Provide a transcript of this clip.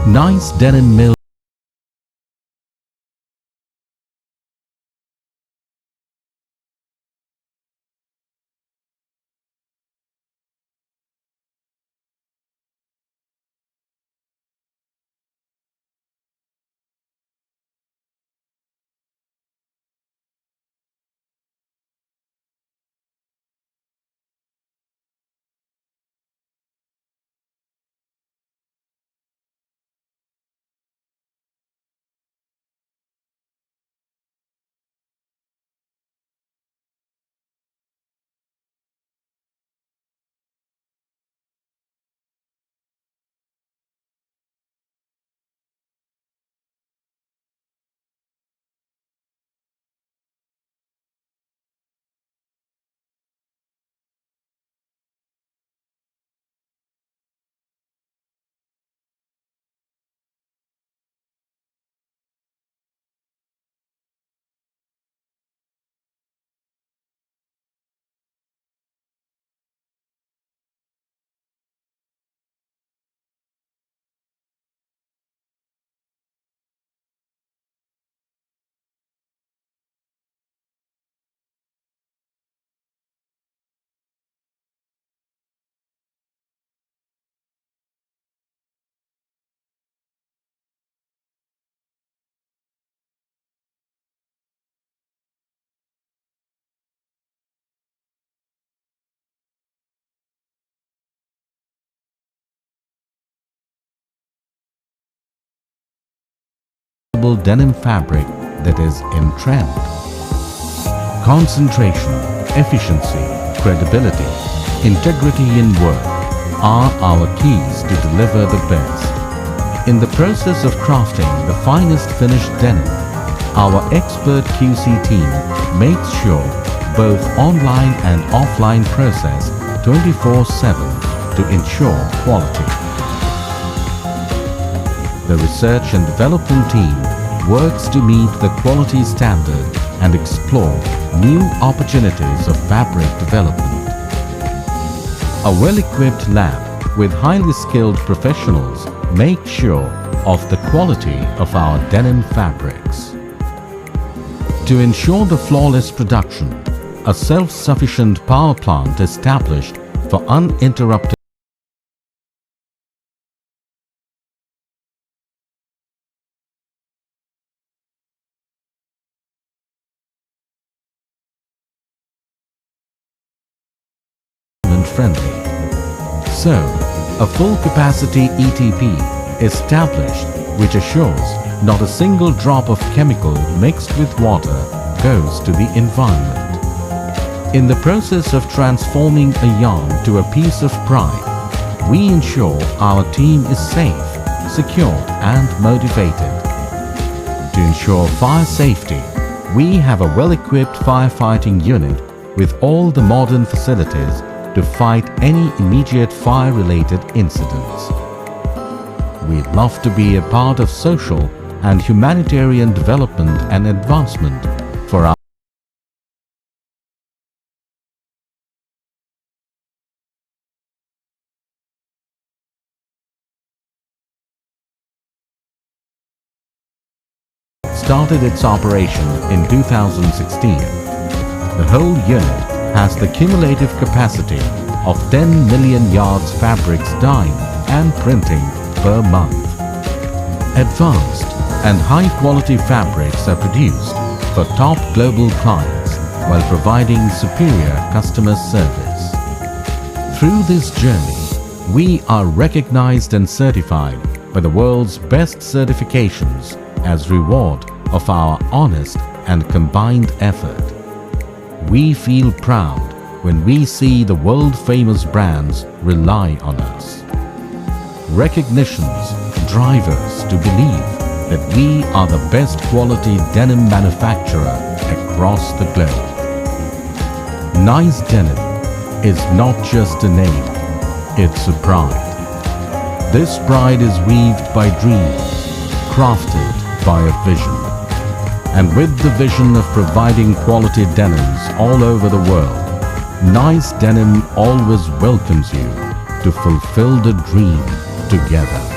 Nice Denim Mills denim fabric that is in trend. Concentration, efficiency, credibility, integrity in work are our keys to deliver the best. In the process of crafting the finest finished denim, our expert QC team makes sure both online and offline process 24/7 to ensure quality. The research and development team works to meet the quality standard and explore new opportunities of fabric development. A well-equipped lab with highly skilled professionals make sure of the quality of our denim fabrics. To ensure the flawless production, a self-sufficient power plant established for uninterrupted friendly. So, a full capacity ETP established which assures not a single drop of chemical mixed with water goes to the environment. In the process of transforming a yarn to a piece of pride, we ensure our team is safe, secure and motivated. To ensure fire safety, we have a well-equipped firefighting unit with all the modern facilities to fight any immediate fire-related incidents. We'd love to be a part of social and humanitarian development and advancement for our started its operation in 2016. The whole unit has the cumulative capacity of 10 million yards fabrics dyeing and printing per month. Advanced and high-quality fabrics are produced for top global clients while providing superior customer service. Through this journey, we are recognized and certified by the world's best certifications as reward of our honest and combined effort. We feel proud when we see the world-famous brands rely on us. Recognitions drive us to believe that we are the best quality denim manufacturer across the globe. Nice Denim is not just a name, it's a pride. This pride is weaved by dreams, crafted by a vision. And with the vision of providing quality denims all over the world, Nice Denim always welcomes you to fulfill the dream together.